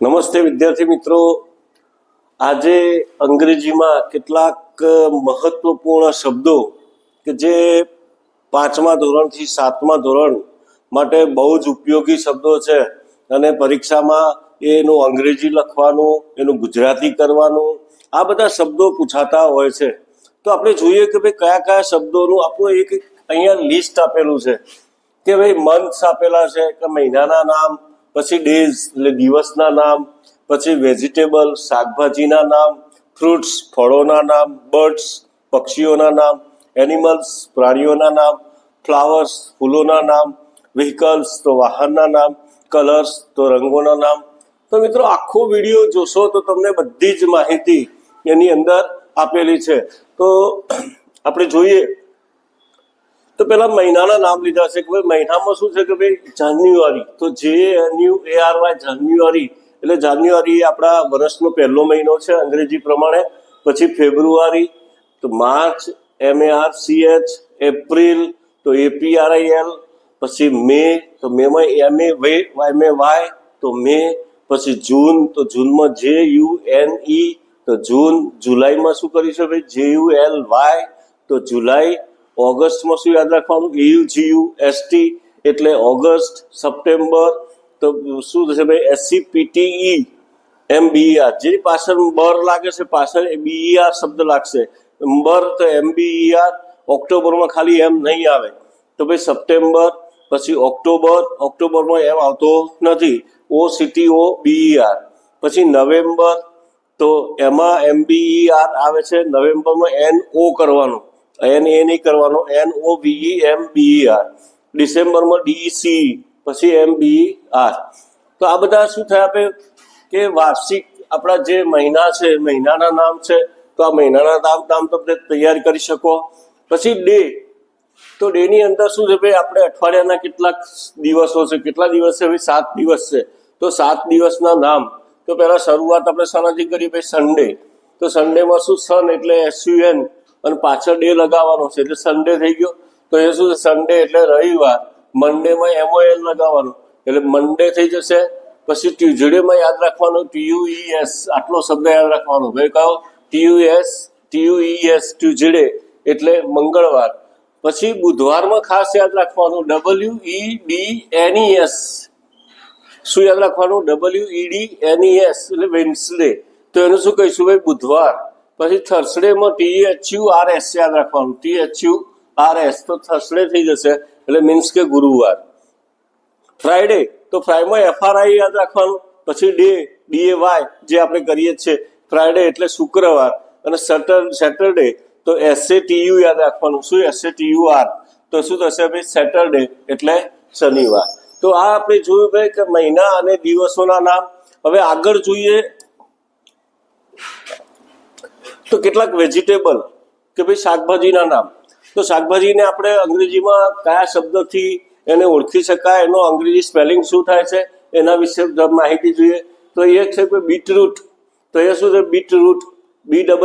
નમસ્તે વિદ્યાર્થી મિત્રો, આજે અંગ્રેજીમાં કેટલાક મહત્વપૂર્ણ શબ્દો કે જે 5મા ધોરણથી 7મા ધોરણ માટે બહુ જ ઉપયોગી શબ્દો છે અને પરીક્ષામાં એનું અંગ્રેજી લખવાનું, એનું ગુજરાતી કરવાનું, આ બધા શબ્દો પૂછાતા હોય છે. તો આપણે જોઈએ કે ભાઈ કયા કયા શબ્દોનું આપણું એક અહીંયા લિસ્ટ આપેલું છે કે ભાઈ મંથ્સ આપેલા છે કે મહિનાના નામ, પછી ડેઝ એટલે દિવસના નામ, પછી વેજીટેબલ શાકભાજીના નામ, ફ્રૂટ્સ ફળોના નામ, બર્ડ્સ પક્ષીઓના નામ, એનિમલ્સ પ્રાણીઓના નામ, ફ્લાવર્સ ફૂલોના નામ, વ્હીકલ્સ તો વાહનના નામ, કલર્સ તો રંગોના નામ. તો મિત્રો આખો વિડીયો જોશો તો તમને બધી જ માહિતી એની અંદર આપેલી છે. તો આપણે જોઈએ તો પેલા મહિનાના નામ લીધા છે કે ભાઈ મહિનામાં શું છે કે ભાઈ જાન્યુઆરી, તો JANUARY જાન્યુઆરી એટલે જાન્યુઆરી આપણા વર્ષનો પહેલો મહિનો છે અંગ્રેજી પ્રમાણે. પછી ફેબ્રુઆરી તો માર્ચ MARCH, એપ્રિલ તો APRIL, પછી મે તો મેમાં MAY તો મે, પછી જૂન તો જૂનમાં JUNE તો જૂન, જુલાઈમાં શું કરીશું ભાઈ JULY તો જુલાઈ, ઓગસ્ટમાં શું યાદ રાખવાનું AUGUST એટલે ઓગસ્ટ, સપ્ટેમ્બર તો શું થશે ભાઈ SCPTE MBER, જે પાછળ બર લાગે છે પાછળ BER શબ્દ લાગશે, બર તો MBER. ઓક્ટોબરમાં ખાલી એમ નહીં આવે તો ભાઈ સપ્ટેમ્બર, પછી ઓક્ટોબર, ઓક્ટોબરમાં એમ આવતો નથી OCTOBER. પછી નવેમ્બર તો એમાં MBER આવે છે, નવેમ્બરમાં NO કરવાનું, NA નહીં કરવાનો, NOVEMBER. ડિસેમ્બરમાં DEC પછી MBER. તો આ બધા શું થયા આપણે કે વાર્ષિક આપણા જે મહિના છે મહિનાના નામ છે. તો આ મહિનાના નામ તમે તૈયાર કરી શકો. પછી ડે, તો ડેની અંદર શું છે ભાઈ આપણે અઠવાડિયાના કેટલાક દિવસો છે, કેટલા દિવસ છે ભાઈ 7 દિવસ છે. તો 7 દિવસના નામ. તો પહેલા શરૂઆત આપણે શાનાથી કરીએ ભાઈ સન્ડે, તો સન્ડેમાં શું સન એટલે SUN અને પાછળ ડે લગાવવાનો છે એટલે સન્ડે થઈ ગયો. તો એ શું છે સન્ડે એટલે રવિવાર, મંડેમાં MOL લગાવવાનું એટલે મંડે થઈ જશે. પછી ટ્યુઝડેમાં યાદ રાખવાનું TUES, આટલો શબ્દ યાદ રાખવાનો ભાઈ કયો TUES ટ્યુઝડે એટલે મંગળવાર. પછી બુધવારમાં ખાસ યાદ રાખવાનું WEDNES, શું યાદ રાખવાનું WEDNES એટલે વેન્સડે, તો એનું શું કહીશું ભાઈ બુધવાર. પછી થર્સડેમાં THURS યાદ રાખવાનું THURS, તો થર્સડે થઈ જશે એટલે મીન્સ કે ગુરુવાર. ફ્રાઈડે, તો ફ્રાઈમાં FRI યાદ રાખવાનું. પછી DAY જે આપણે કરીએ છીએ ફ્રાઈડે એટલે શુક્રવાર. અને સેટરડે તો SATU યાદ રાખવાનું, શું SATUR, તો શું થશે ભાઈ સેટરડે એટલે શનિવાર. તો આ આપણે જોયું ભાઈ કે મહિના અને દિવસોના નામ. હવે આગળ જોઈએ તો કેટલાક વેજીટેબલ કે ભાઈ શાકભાજીના નામ. તો શાકભાજીને આપણે અંગ્રેજીમાં કયા શબ્દથી એને ઓળખી શકાય, એનો અંગ્રેજી સ્પેલિંગ શું થાય છે એના વિશે માહિતી જોઈએ. તો એ છે કે બીટરૂટ, તો એ શું છે બીટરૂટ BEET ROOT,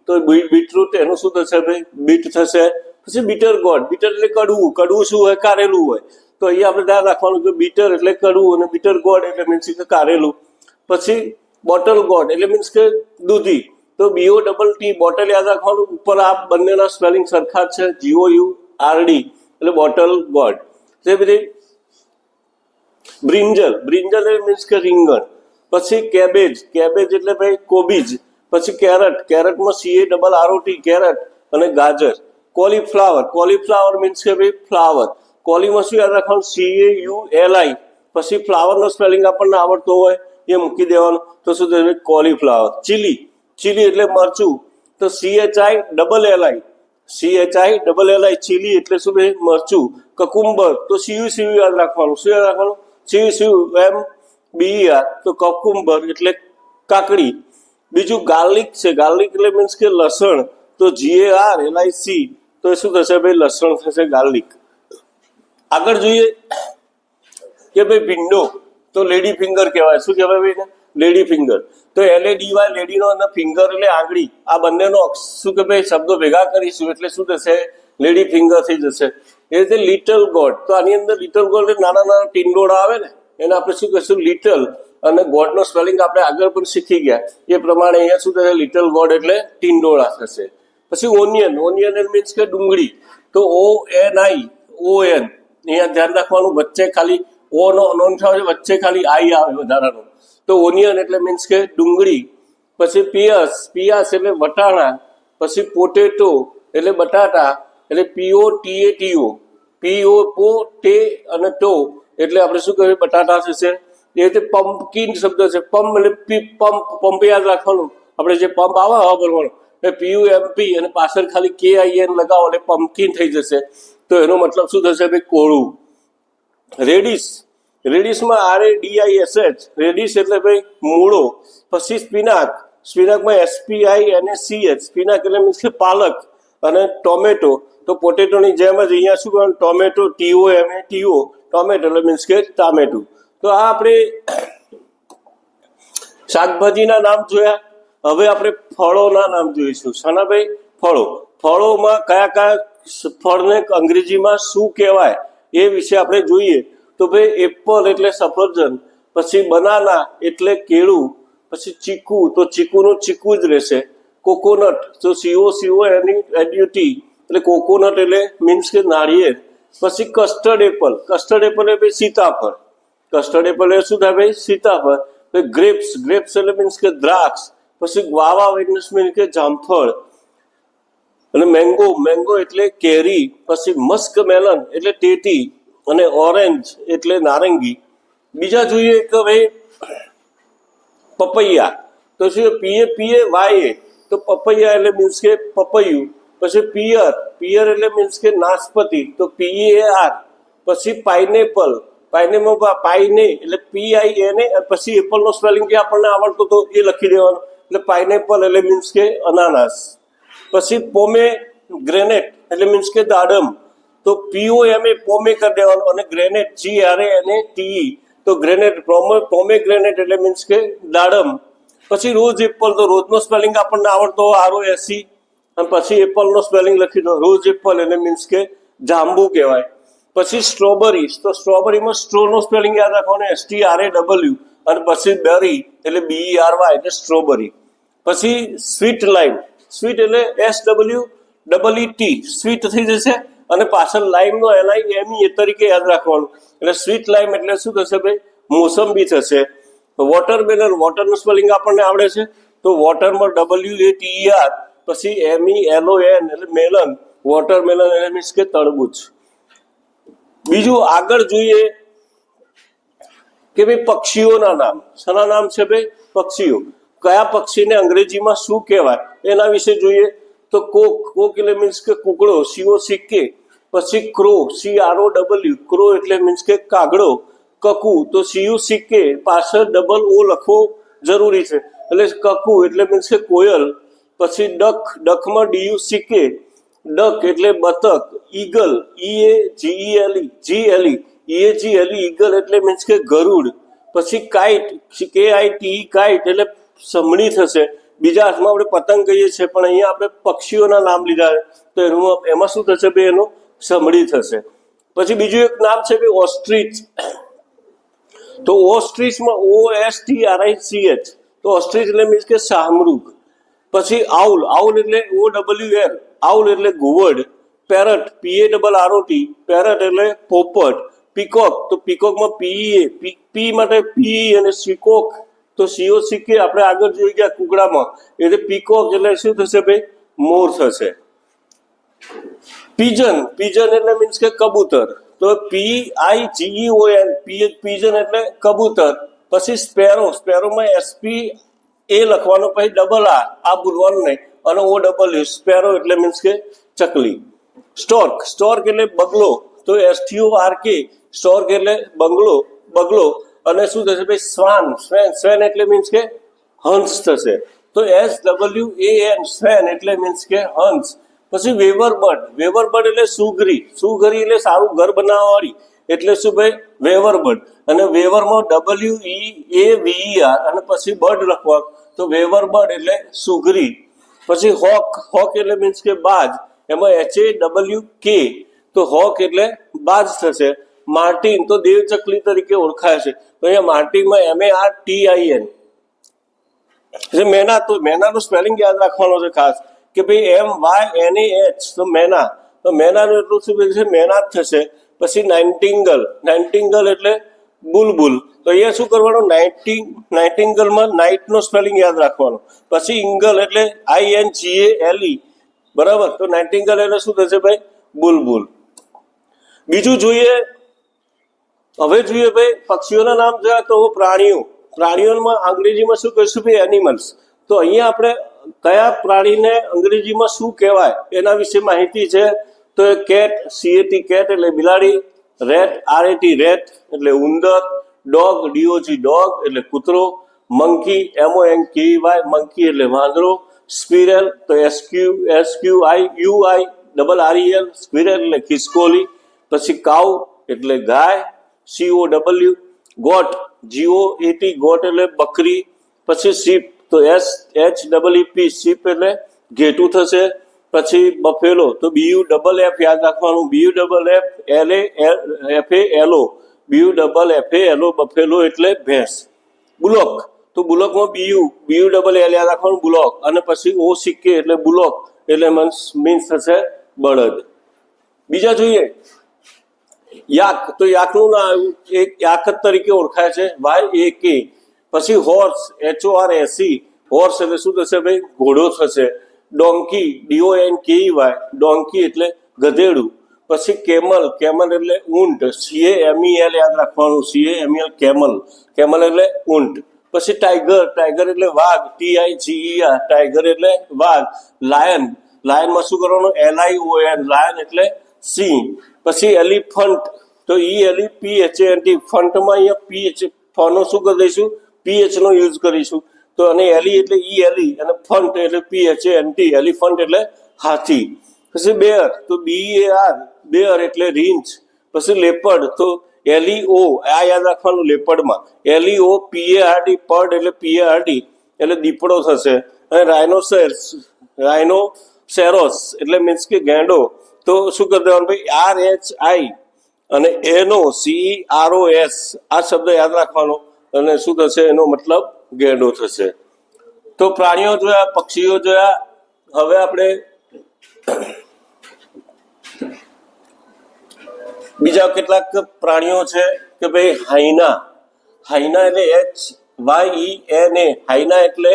તો બીટરૂટ એનું શું થશે ભાઈ બીટ થશે. પછી બીટર ગોડ, બીટર એટલે કડવું, કડવું શું હોય કારેલું હોય, તો અહીંયા આપણે ધ્યાન રાખવાનું કે બીટર એટલે કડવું અને બીટર ગોડ એટલે મીન્સ કે કારેલું. પછી બોટલ ગોડ એટલે મીન્સ કે દૂધી, તો BOTT બોટલ યાદ રાખવાનું. ઉપર આ બંનેના સ્પેલિંગ સરખા જ છે GOURD એટલે બોટલ ગોડ. તે બધી બ્રિંજલ એટલે મીન્સ કે રીંગણ. પછી કેબેજ એટલે ભાઈ કોબીજ. પછી કેરટમાં CARROT કેરટ અને ગાજર. કોલીફ્લાવર મીન્સ કે ભાઈ ફ્લાવર. કોલીમાં શું યાદ રાખવાનું CAULI. પછી ફ્લાવરનો સ્પેલિંગ આપણને આવડતો હોય એ મૂકી દેવાનું, તો શું થશે કોલીફ્લાવર. ચીલી એટલે મરચું, તો CHILLI ચીલી એટલે શું ભાઈ મરચું. કકુંબર તો CUCU યાદ રાખવાનું, શું યાદ રાખવાનું CUCUMBER, તો કકુંબર એટલે કાકડી. બીજું ગાર્લિક છે, ગાર્લિક એટલે મીન્સ કે લસણ, તો GARLIC, તો એ શું થશે ભાઈ લસણ થશે ગાર્લિક. આગળ જોઈએ કે ભાઈ ભીંડો, તો લેડી ફિંગર કહેવાય. શું કહેવાય ભાઈ લેડી ફિંગર, તો LADY લેડીનો અને ફિંગર એટલે આંગળી, આ બંનેનો શું કે ભાઈ શબ્દો ભેગા કરીશું એટલે શું થશે લેડી ફિંગર થઈ જશે. એ રીતે લિટલ ગોડ, તો આની અંદર લિટલ ગોડ નાના નાના ટીંડોળા આવે ને એને આપણે શું કહીશું લિટલ, અને ગોડનો સ્પેલિંગ આપણે આગળ પણ શીખી ગયા એ પ્રમાણે અહીંયા શું થશે લિટલ ગોડ એટલે ટીંડોળા થશે. પછી ઓનિયન, ઓનિયન મીન્સ કે ડુંગળી, તો ONI, ON અહીંયા ધ્યાન રાખવાનું, વચ્ચે ખાલી ઓ નો નોંધ આવે, વચ્ચે ખાલી આઈ આવે વધારાનો, તો ઓનિયન એટલે મીન્સ કે ડુંગળી. પછી પિયસ, પિયાસ એટલે વટાણા. પછી પોટેટો એટલે બટાટા, એટલે POTATO, PO અને ટો એટલે આપણે શું કહીએ બટાટા થશે. એ રીતે પમ્પકિન શબ્દ છે, પમ્પ એટલે પંપ યાદ રાખવાનું, આપણે જે પંપ આવે હવા ભરવાનો એ PUMP અને પાછળ ખાલી KIN લગાવો એટલે પમ્પકિન થઈ જશે. તો એનો મતલબ શું થશે ભાઈ કોળું. રેડિશ, રેડિશમાં RADISH, રેડિશ એટલે ભાઈ મૂળો. પછી સ્પિનાક, સ્પિનાકમાં SPINACH, સ્પિનાક એટલે મીન્સ કે પાલક. અને ટોમેટો, તો પોટેટોની જેમ જ અહીંયા શું કરવાનું ટોમેટો, TOMATO, ટોમેટો એટલે મીન્સ કે ટામેટું. તો આ આપણે શાકભાજીના નામ જોયા. હવે આપણે ફળોના નામ જોઈશું. શાના ભાઈ? ફળો. ફળોમાં કયા કયા ફળને અંગ્રેજીમાં શું કહેવાય એ વિશે આપણે જોઈએ. તો ભાઈ એપલ એટલે સફરજન, પછી બનાના એટલે કેળું, પછી ચીકુ, તો ચીકુનું ચીકુ જ રહેશે. કોકોનટ, તો COCONUT એટલે કોકોનટ એટલે મીન્સ કે નાળિયેર. પછી કસ્ટર્ડ એપલ, કસ્ટર્ડ એપલ એટલે સીતાફળ, કસ્ટર્ડ એપલ એટલે શું થાય ભાઈ સીતાફળ. ગ્રેપ્સ, ગ્રેપ્સ એટલે મીન્સ કે દ્રાક્ષ. પછી ગ્વાવા મીન્સ કે જામફળ. અને મેંગો, મેંગો એટલે કેરી. પછી મસ્ક મેલન એટલે ટેટી, અને ઓરેન્જ એટલે નારંગી. બીજા જોઈએ કે ભાઈ પપૈયા, તો શું PAPAYA, તો પપૈયા એટલે મીન્સ કે પપૈયું. પછી પિયર, પિયર એટલે મીન્સ કે નાશપતિ, તો PAR. પછી પાઇનેપલ, પાઇનેપલ પાઇને એટલે PINA, પછી એપલનો સ્પેલિંગ જે આપણને આવડતો તો એ લખી દેવાનો, એટલે પાઇનેપલ એટલે મીન્સ કે અનાનસ. પછી પોમેગ્રેનેટ એટલે મીન્સ કે દાડમ, તો POMA પોમે કરી દેવાનું, અને ગ્રેનેટ GRANATE, તો ગ્રેનેટ, પોમેગ્રેનેટ એટલે મીન્સ કે દાડમ. પછી રોઝ એપલ, તો રોઝનો સ્પેલિંગ આપણને આવડતો ROSE, અને પછી એપલનો સ્પેલિંગ લખી દો રોઝ એપલ એટલે મીન્સ કે જાંબુ કહેવાય. પછી સ્ટ્રોબેરી, તો સ્ટ્રોબેરીમાં સ્ટ્રોનો સ્પેલિંગ યાદ રાખવાનું STRAW, અને પછી બેરી એટલે BERY એટલે સ્ટ્રોબેરી. પછી સ્વીટ લાઈમ, સ્વીટ એટલે SWEET, સ્વીટ થઈ જશે, અને પાછળ લાઈમનો LIME તરીકે યાદ રાખવાનું, એટલે સ્વીટ લાઈમ એટલે શું થશે ભાઈ મોસંબી થશે. વોટરમેલન, વોટરનું સ્પેલિંગ આપણને આવડે છે, તો વોટરમાં WATER, પછી MELON એટલે મેલન, વોટરમેલન એટલે મીન્સ કે તરબૂચ. બીજું આગળ જોઈએ કે ભાઈ પક્ષીઓના નામ. શાના નામ છે ભાઈ? પક્ષીઓ. કયા પક્ષીને અંગ્રેજીમાં શું કહેવાય એના વિશે જોઈએ. તો કોક, કોક એટલે મીન્સ કે કુકડો, COCK. પછી ક્રો, CROW, ક્રો એટલે મીન્સ કે કાગડો. કકુ, તો CUCK, પાછળ ડબલ O લખવો જરૂરી છે, એટલે કકુ એટલે મીન્સ કે કોયલ. પછી ડક, ડકમાં DUCK, ડક એટલે બતક. ઈગલ, EAGLE, ઈગલ એટલે મીન્સ કે ગરુડ. પછી કાઇટ, KITE, કાઇટ એટલે સમણી થશે. બીજા હાથમાં આપણે પતંગ કહીએ છીએ, પણ અહીંયા આપણે પક્ષીઓના નામ લીધા છે, તો એમાં શું થશે ભાઈ એનું સમડી થશે. પછી બીજું એક નામ છે ભાઈ ઓસ્ટ્રીચ, તો ઓસ્ટ્રીચમાં OSTRICH, તો ઓસ્ટ્રીચ એટલે મીન્સ કે શાહમૃગ. પછી આઉલ, આઉલ એટલે OWL, આઉલ એટલે ઘુવડ. પેરટ, PARROT, પેરટ એટલે પોપટ. પીકોક, તો પીકોકમાં PEA, પી માટે PE, અને શીકોક તો COCK આપણે આગળ જોઈ ગયા કુકડામાં, એટલે પીકોક એટલે શું થશે ભાઈ મોર થશે. પીજન, પીજન એટલે મીન્સ કે કબૂતર, તો PIGEON, પીજન એટલે કબૂતર. પછી સ્પેરો, સ્પેરોમાં SPA લખવાનો, પછી ડબલ આ ભૂલવાનું નહીં, અને OW, સ્પેરો એટલે મીન્સ કે ચકલી. સ્ટોર્ક, સ્ટોર્ક એટલે બગલો, તો STORK, સ્ટોર્ક એટલે બંગલો, બગલો. અને શું થશે ભાઈ સ્વાન, સ્વેન એટલે મીન્સ કે હંસ થશે, તો SWAN, સ્વેન એટલે મીન્સ કે હંસ. પછી વેવર બર્ડ, વેવર બર્ડ એટલે સુગરી, સુગરી એટલે સારું ઘર બનાવવાવાળી, એટલે શું ભાઈ વેવર બર્ડ. અને વેવરમાં WEAVER, અને પછી બર્ડ લખવા, તો વેવર બર્ડ એટલે સુગરી. પછી હોક, હોક એટલે મીન્સ કે બાજ, એમાં HAWK, તો હોક એટલે બાજ થશે. માર્ટિન તો દેવચકલી તરીકે ઓળખાય છે. તો અહીંયા માર્ટિનમાં MARTIN. મેના, તો મેનાનું સ્પેલિંગ યાદ રાખવાનો છે ખાસ કે ભાઈ MYNAH. તો મેના, તો મેનાનું એટલું શું છે, મેના જ થશે. પછી નાઇન્ટિંગલ, નાઇન્ટિંગલ એટલે બુલબુલ. તો અહીંયા શું કરવાનું, નાઇન્ટિંગલમાં નાઇટનો સ્પેલિંગ યાદ રાખવાનો. પછી ઇંગલ એટલે INGALE, બરાબર. તો નાઇન્ટિંગલ એટલે શું થશે ભાઈ, બુલબુલ. બીજું જોઈએ, હવે જોઈએ ભાઈ પક્ષીઓના નામ જોયા તો પ્રાણીઓ. પ્રાણીઓમાં અંગ્રેજીમાં શું કહીશું ભાઈ, એનિમલ્સ. તો અહીંયા આપણે કયા પ્રાણીને અંગ્રેજીમાં શું કહેવાય એના વિશે માહિતી છે. તો કેટ, CAT કેટ એટલે બિલાડી, રેટ RAT રેટ એટલે ઉંદર, ડોગ DOG ડોગ એટલે કૂતરો, મંકી MONKEY મંકી એટલે વાંદરો, સ્ક્વિરલ તો SQUIUIRREL સ્ક્વિરલ એટલે ખિસકોલી. પછી કાઉ એટલે ગાય, COW. ગોટ GOAT ગોટ એટલે બકરી. પછી શીપ તો SHEEP શીપ એટલે ઘેટું થશે. પછી બફેલો તો BUFF યાદ રાખવાનું, BUFFALO બફેલો એટલે ભેંસ. બુલોક તો બુલોકમાં BULL યાદ રાખવાનું, બુલોક. અને પછી OCK એટલે બુલોક એટલે મીન્સ થશે બળદ. બીજા જોઈએ યાક. તો યાકનું નામ એક યાક તરીકે ઓળખાય છે, YAK. પછી હોર્સ HORSE હોર્સ એટલે શું થશે ભાઈ, ઘોડો થશે. ડોંકી DONKEY ડોંકી એટલે ગધેડું. પછી કેમલ, કેમલ એટલે ઊંટ, CAMEL યાદ રાખવાનું, CAMEL કેમલ, કેમલ એટલે ઊંટ. પછી ટાઈગર, ટાઈગર એટલે વાઘ, TIGER ટાઈગર એટલે વાઘ. લાયન, લાયનમાં શું કરવાનું, LION લાયન એટલે સિંહ. પછી એલિફન્ટ તો ELEPHANT ફંટમાં અહીંયા PH ફનો શું કરી દઈશું, PH નો યુઝ કરીશું. તો અને એલી એટલે ELE અને ફંટ એટલે PHANT એલિફન્ટ એટલે હાથી. પછી બેર તો BEAR બેર એટલે રીંછ. પછી લેપર્ડ તો LEO આ યાદ રાખવાનું, લેપર્ડમાં LEOPARD પર્ડ એટલે PARD એટલે દીપડો થશે. અને રાઇનોસેરોસ એટલે મીન્સ કે ગેંડો. તો શું કરી દેવાનું ભાઈ, RHI અને CEROS આ શબ્દ યાદ રાખવાનો અને શું થશે, એનો મતલબ ગેંડો થશે. તો પ્રાણીઓ જોયા, પક્ષીઓ જોયા. હવે આપણે બીજા કેટલાક પ્રાણીઓ છે કે ભાઈ હાઈના. હાઈના એટલે HYENA હાઈના એટલે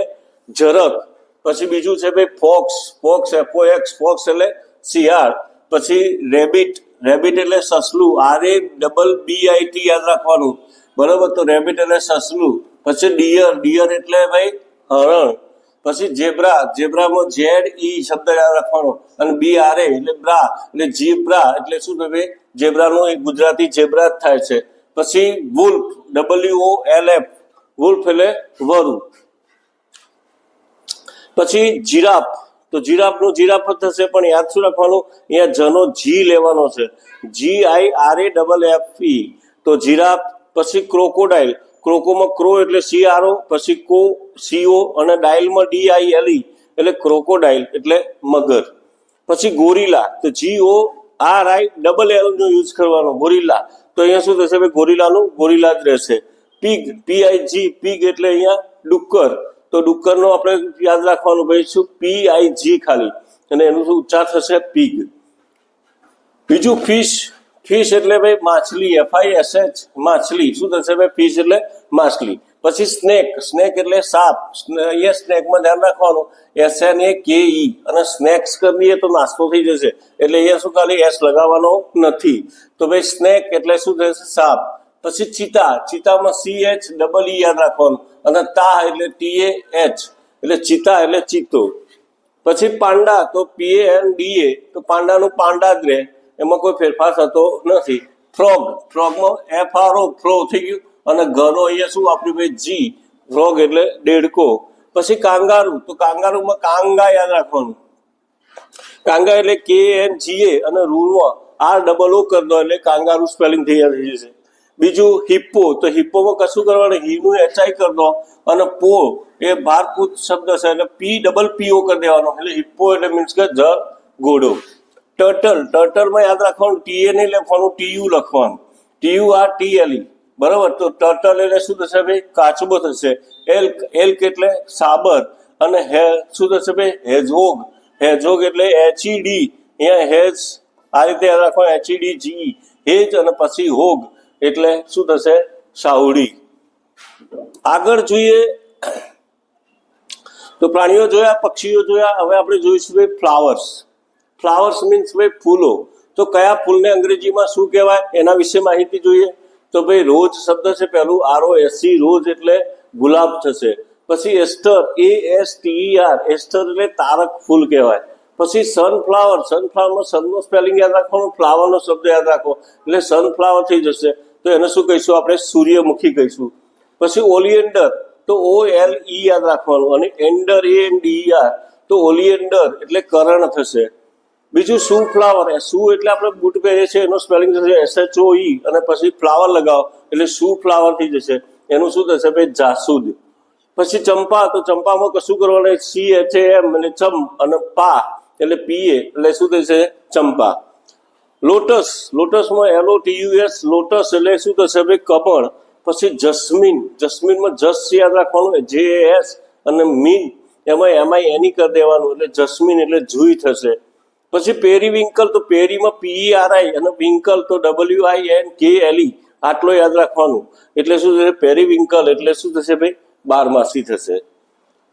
ઝરખ. પછી બીજું છે ભાઈ ફોક્સ, ફોક્સ FOX ફોક્સ એટલે શિયાળ. પછી રેબિટ, રેબિટ એટલે સસલું, RABBIT યાદ રાખવાનું, બરાબર. તો રેબિટ એટલે સસલું. પછી ડિયર, ડિયર એટલે ભાઈ હરણ. પછી ઝેબ્રા, ઝેબ્રામાં ZE શબ્દ યાદ રાખવાનો અને BRA એટલે બ્રા એટલે ઝીબ્રા એટલે શું ભાઈ, ઝેબ્રાનું એક ગુજરાતી ઝેબ્રા જ થાય છે. પછી વુલ્ફ, WOLF વુલ્ફ એટલે વરુ. પછી જીરાફ, તો જીરાફનું જીરાફ જ થશે, પણ યાદ શું રાખવાનું, અહીંયા જનો જી લેવાનો છે, GIRAFFE તો જીરાફ. પછી ક્રોકોડાઇલ, ક્રોકોમાં ક્રો એટલે CRO, પછી CO અને ડાઇલમાં DILE એટલે ક્રોકોડાઇલ એટલે મગર. પછી ગોરીલા તો GORILL નો યુઝ કરવાનો, ગોરીલા. તો અહીંયા શું થશે ભાઈ, ગોરીલાનું ગોરીલા જ રહેશે. પીગ, PIG પીગ એટલે અહીંયા ડુક્કર. તો ડુક્કરનો આપણે યાદ રાખવાનું ભાઈ શું, PIG ખાલી, અને એનું શું ઉચ્ચાર થશે, પીગ. બીજું ફિશ, ફિશ એટલે ભાઈ માછલી, FISH માછલી. શું થશે ભાઈ, ફિશ એટલે માછલી. પછી સ્નેક, સ્નેક એટલે સાપ. અહીંયા સ્નેકમાં ધ્યાન રાખવાનું SNAKE અને સ્નેક્સ કરી દઈએ તો નાસ્તો થઈ જશે, એટલે અહીંયા શું ખાલી S લગાવવાનો નથી. તો ભાઈ સ્નેક એટલે શું થશે, સાપ. પછી ચિતા, ચિતામાં CHEE યાદ રાખવાનું અને તા એટલે TAH એટલે ચિતા એટલે ચિત્તો. પછી પાંડા તો PANDA તો પાંડાનું પાંડા જ રહે, એમાં કોઈ ફેરફાર થતો નથી. ફ્રોગ, ફ્રોગમાં FRO ફ્રો થઈ ગયું અને ઘનો અહીંયા શું વાપર્યું ભાઈ, G ફ્રોગ એટલે દેડકો. પછી કાંગારૂ, તો કાંગારૂમાં કાંગા યાદ રાખવાનું, કાંગા એટલે KNGA અને રૂમાં ROO કરી દો એટલે કાંગારૂ સ્પેલિંગ થઈ જશે. બીજું હિપ્પો, તો હિપ્પોમાં કશું કરવાનું, હીનું HI કરી દો અને પો એ ભારપૂત શબ્દ છે એટલે PPPO કરી દેવાનો એટલે હિપ્પો એટલે મીન્સ કે જર ઘોડો. ટર્ટલ, ટર્ટલમાં યાદ રાખવાનું TA નહીં લખવાનું, TU લખવાનું, TURTLE, બરાબર. તો ટર્ટલ એટલે શું થશે ભાઈ? કાચબો થશે. એલ્ક એટલે સાબર, અને શું થશે ભાઈ? હેઝહોગ. હેઝહોગ એટલે HED, અહીંયા હેઝ આ રીતે યાદ રાખો, HEDGE હેજ, અને પછી હોગ એટલે શું થશે? સાહુડી. આગળ જોઈએ તો પ્રાણીઓ જોયા, પક્ષીઓ જોયા. હવે આપણે જોઈશું ભાઈ ફ્લાવર્સ. ફ્લાવર્સ મીન્સ ભાઈ ફૂલો. તો કયા ફૂલને અંગ્રેજીમાં શું કહેવાય એના વિશે માહિતી જોઈએ. તો ભાઈ રોજ શબ્દ છે પહેલું, ROSC, રોજ એટલે ગુલાબ થશે. પછી એસ્ટર, ASTER, એસ્ટર એટલે તારક ફૂલ કહેવાય. પછી સનફ્લાવર, સનફ્લાવરમાં સનનો સ્પેલિંગ યાદ રાખવાનો, ફ્લાવરનો શબ્દ યાદ રાખો એટલે સનફ્લાવર થઈ જશે. તો એને શું કહીશું આપણે? સૂર્યમુખી કહીશું. પછી ઓલિએન્ડર, તો OLE યાદ રાખવાનું, અને એન્ડર, ANDER, તો ઓલિએન્ડર એટલે કરણ થશે. બીજું શું ફ્લાવર, શું એટલે આપણે બૂટ પહેરીએ છીએ એનો સ્પેલિંગ થશે SHOE, અને પછી ફ્લાવર લગાવો એટલે શું ફ્લાવર થઈ જશે. એનું શું થશે ભાઈ? જાસૂદ. પછી ચંપા, તો ચંપામાં કશું કરવાનું, CHAM એટલે ચમ, અને પા એટલે PA એટલે શું થશે? ચંપા. લોટસ, લોટસમાં LOTUS, લોટસ એટલે શું થશે ભાઈ? કમળ. પછી જસ્મીન, જસ્મીનમાં જસ યાદ રાખવાનું, JAS, અને મીન એમાં MINE કરી દેવાનું એટલે જસ્મીન એટલે જુઈ થશે. પછી પેરીવિંકલ, તો પેરીમાં PERI, અને વિંકલ તો WINKLE, આટલો યાદ રાખવાનું એટલે શું થશે? પેરીવિંકલ એટલે શું થશે ભાઈ? બારમાસી થશે.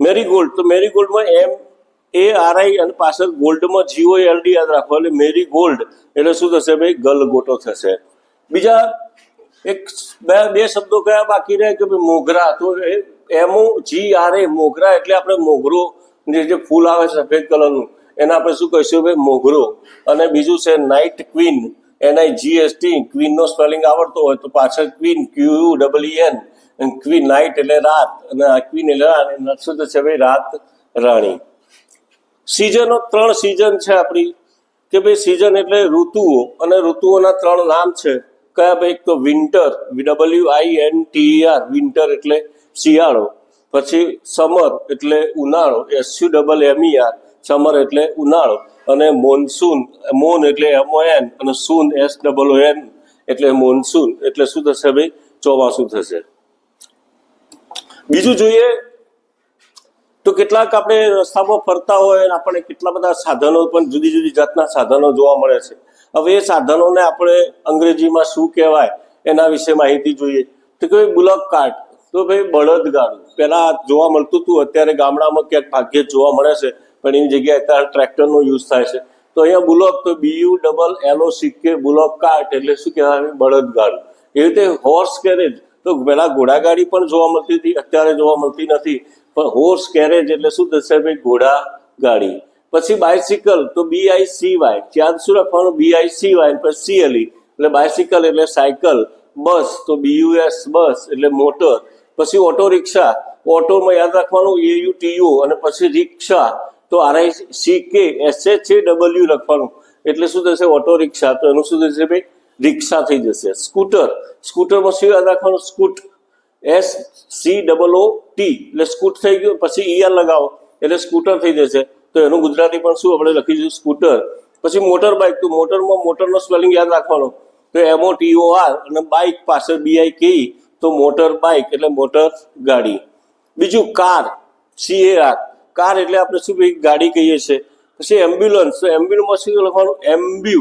મેરીગોલ્ડ, તો મેરીગોલ્ડમાં MARI, અને પાછળ ગોલ્ડમાં GOLD યાદ રાખવા એટલે મેરીગોલ્ડ એટલે શું થશે ભાઈ? ગલગોટો થશે. બીજા બે શબ્દો કયા બાકી રહે કે ભાઈ? મોગરા, તો MOGRA, મોગરા એટલે આપણે મોગરો જે ફૂલ આવે છે સફેદ કલરનું એને આપણે શું કહીશું ભાઈ? મોગરો. અને બીજું છે નાઇટ ક્વીન, NIGHT, ક્વીનનો સ્પેલિંગ આવડતો હોય તો પાછળ ક્વીન, QUEEN, ક્વીન નાઇટ એટલે રાત, અને આ ક્વીન એટલે રાત, શું થશે ભાઈ? રાત રાણી. સિઝનો, 3 સિઝન છે આપણી કે ભાઈ? સિઝન એટલે ઋતુઓ, અને ઋતુઓના 3 નામ છે. કયા ભાઈ? તો વિન્ટર, WINTER, વિન્ટર એટલે શિયાળો. પછી સમર એટલે ઉનાળો, SUMMER, સમર એટલે ઉનાળો. અને મોનસૂન, મોન એટલે MON, અને સૂન SOON એટલે મોનસૂન એટલે શું થશે ભાઈ? ચોમાસું થશે. બીજું જોઈએ તો કેટલાક આપણે રસ્તામાં ફરતા હોય આપણને કેટલા બધા સાધનો, પણ જુદી જુદી જાતના સાધનો જોવા મળે છે. હવે એ સાધનોને આપણે અંગ્રેજીમાં શું કહેવાય એના વિશે માહિતી જોઈએ. તો કે બુલક કાર્ટ, તો ભાઈ બળદગાડું. પહેલા જોવા મળતું હતું, અત્યારે ગામડામાં ક્યાંક ભાગ્યે જ જોવા મળે છે, પણ એની જગ્યાએ અત્યારે ટ્રેક્ટરનો યુઝ થાય છે. તો અહીંયા બુલક, તો BULLOCK, બુલક કાર્ટ એટલે શું કહેવાય? બળદગાડું. એવી રીતે હોર્સ કેરેજ, તો પહેલા ઘોડાગાડી પણ જોવા મળતી હતી, અત્યારે જોવા મળતી નથી, પણ હોર્સ કેરેજ એટલે શું થશે ભાઈ? ઘોડા ગાડી. પછી બાયસિકલ, તો BICY, યાદ શું રાખવાનું? BICY પછી CLE એટલે બાયસિકલ એટલે સાયકલ. બસ, તો BUS, બસ એટલે મોટર. પછી ઓટો રિક્ષા, ઓટોમાં યાદ રાખવાનું AUTO, અને પછી રિક્ષા તો RICK SHAW લખવાનું એટલે શું થશે? Auto rickshaw. તો એનું શું થશે ભાઈ? રિક્ષા થઈ જશે. સ્કૂટર, સ્કૂટરમાં શું યાદ રાખવાનું? સ્કૂટ, SCOOT એટલે સ્કૂટ થઈ ગયું. પછી ER લગાવો એટલે સ્કૂટર થઈ જશે. તો એનું ગુજરાતી પણ શું આપણે લખીશું? સ્કૂટર. પછી મોટર બાઇક, તો મોટરમાં મોટરનો સ્પેલિંગ યાદ રાખવાનો, તો MOTOR, અને બાઇક પાછળ BIKE, તો મોટર બાઇક એટલે મોટર ગાડી. બીજું કાર, CAR, કાર એટલે આપણે શું ભાઈ? ગાડી કહીએ છીએ. પછી એમ્બ્યુલન્સ, તો એમ્બ્યુલન્સમાં શું લખવાનું? AMBU,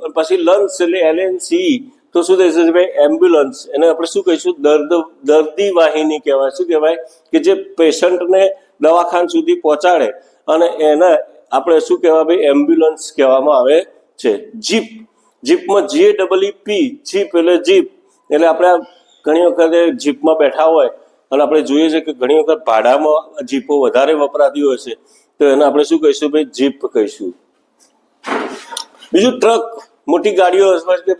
અને પછી લંગ્સ એટલે LNCE, તો શું થશે ભાઈ? એમ્બ્યુલન્સ. એને આપણે શું કહીશું? દર્દી વાહિની કહેવાય. શું કહેવાય? કે જે પેશન્ટને દવાખાના સુધી પહોંચાડે, અને એને આપણે શું કહેવાય ભાઈ? એમ્બ્યુલન્સ કહેવામાં આવે છે. જીપ, જીપમાં JEEP, જીપ એટલે જીપ એટલે આપણે ઘણી વખતે જીપમાં બેઠા હોય અને આપણે જોઈએ છીએ કે ઘણી વખત ભાડામાં જીપો વધારે વપરાતી હોય છે, તો એને આપણે શું કહીશું ભાઈ? જીપ કહીશું. બીજું ટ્રક, મોટી ગાડીઓ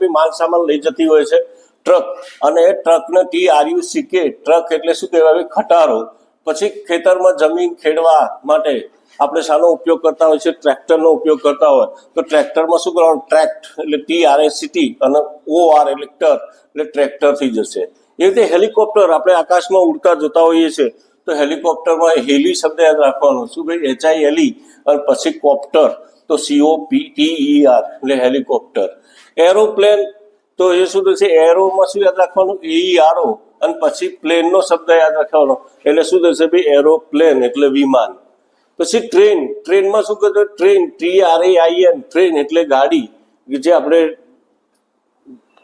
કે માલ સામાન લઈ જતી હોય છે, ટ્રક. અને એ ટ્રકને TRUCK, ટ્રક એટલે શું કહેવાય? ખટારો. પછી ખેતરમાં જમીન ખેડવા માટે આપણે શાનો ઉપયોગ કરતા હોય છે? ટ્રેક્ટરનો ઉપયોગ કરતા હોય તો ટ્રેક્ટરમાં શું કરવાનું? ટ્રેક્ટ એટલે TRACT, અને OR એટલે ટર એટલે ટ્રેક્ટર થઈ જશે. એ રીતે હેલિકોપ્ટર, આપણે આકાશમાં ઉડતા જોતા હોઈએ છીએ, તો હેલિકોપ્ટરમાં હેલી શબ્દ યાદ રાખવાનો. શું ભાઈ? HILE, અને પછી કોપ્ટર તો COPTER એટલે હેલિકોપ્ટર. એરોપ્લેન, તો એ શું થશે, એરોમાં શું યાદ રાખવાનું, AERO, અને પછી પ્લેનનો શબ્દ યાદ રાખવાનો, એટલે શું થશે ભાઈ, એરોપ્લેન એટલે વિમાન. પછી ટ્રેન, ટ્રેનમાં શું કહેવાય, ટ્રેન, TRAIN, ટ્રેન એટલે ગાડી, જે આપણે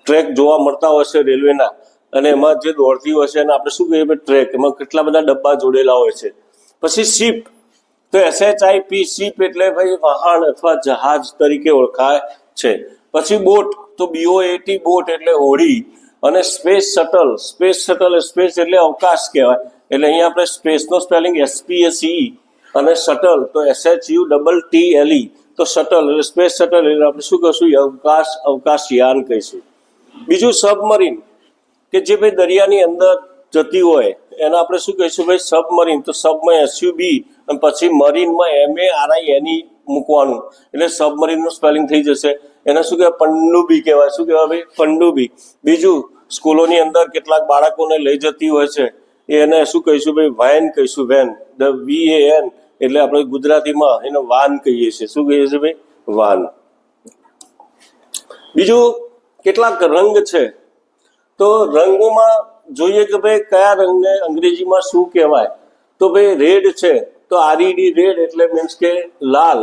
ટ્રેક જોવા મળતા હોય છે રેલવેના, અને એમાં જે દોડતી હોય છે એને આપણે શું કહીએ ટ્રેક, એમાં કેટલા બધા ડબ્બા જોડેલા હોય છે. પછી શિપ, તો SHIP, શિપ એટલે ભાઈ વાહન અથવા જહાજ તરીકે ઓળખાય છે. પછી બોટ, તો BOAT, બોટ એટલે હોડી. અને space shuttle, space shuttle, space એટલે અવકાશ કહેવાય, એટલે અહીંયા આપણે સ્પેસનો સ્પેલિંગ SPACE, અને શટલ તો SHUTTLE, તો શટલ એટલે સ્પેસ શટલ એટલે આપણે શું કહીશું, અવકાશયાન કહીશું. બીજું સબમરીન, કે જે ભાઈ દરિયાની અંદર જતી હોય એને આપણે શું કહીશું ભાઈ, સબમરીન. તો સબમાં SUB અને પછી મરીનમાં MARINE મૂકવાનું, એટલે સબમરીનનું સ્પેલિંગ થઈ જશે. એને શું કહેવાય, પનડુબ્બી કહેવાય. શું કહેવાય ભાઈ, પનડુબ્બી. બીજું સ્કૂલોની અંદર કેટલાક બાળકોને લઈ જતી હોય છે એને શું કહીશું ભાઈ, વેન કહીશું, વેન, VAN, એટલે આપણે ગુજરાતીમાં એને વાન કહીએ છીએ. શું કહીએ છીએ ભાઈ, વાન. બીજું કેટલાક રંગ છે, તો રંગોમાં જોઈએ કે ભાઈ કયા રંગને અંગ્રેજીમાં શું કહેવાય, તો ભાઈ રેડ છે, તો RED, રેડ એટલે મીન્સ કે લાલ.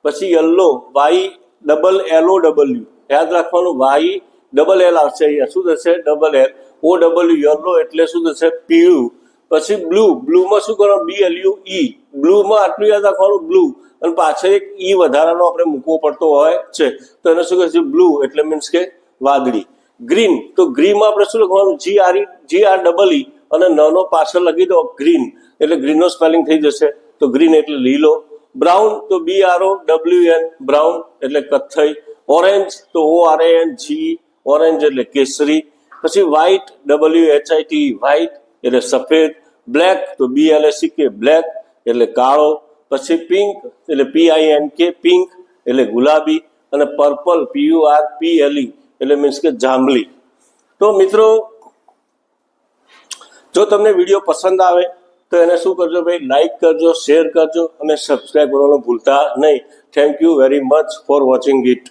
પછી યલો, YLLOW, યાદ રાખવાનું, YLL આવશે અહીંયા, શું થશે, LL, યલો એટલે શું થશે, પીળું. પછી બ્લુ, બ્લુમાં શું કરવાનું, BLUE, બ્લુમાં આટલું યાદ રાખવાનું, બ્લુ, અને પાછળ એક E વધારાનો આપણે મૂકવો પડતો હોય છે, તો એને શું કહેશે, બ્લુ એટલે મીન્સ કે વાદળી. ગ્રીન, તો ગ્રીનમાં આપણે શું લખવાનું, GREE, અને નાનો પાછળ લખી દો ગ્રીન, એટલે ગ્રીનનો સ્પેલિંગ થઈ જશે, તો ગ્રીન એટલે લીલો. બ્રાઉન, તો BROWN, બ્રાઉન એટલે કથ્થઈ. ઓરેન્જ, તો ORANGE, ઓરેન્જ એટલે કેસરી. પછી વ્હાઈટ, WHITE, વ્હાઈટ એટલે સફેદ. બ્લેક, તો BLACK, બ્લેક એટલે કાળો. પછી પિંક એટલે PINK, પિંક એટલે ગુલાબી. અને પર્પલ, PURPLE એટલે મીન્સ કે જાંબલી. તો મિત્રો, જો તમને વિડીયો પસંદ આવે તો એને શું કરજો ભાઈ, લાઈક કરજો, શેર કરજો, અને સબસ્ક્રાઈબ કરવાનું ભૂલતા નહીં. Thank you very much for watching it.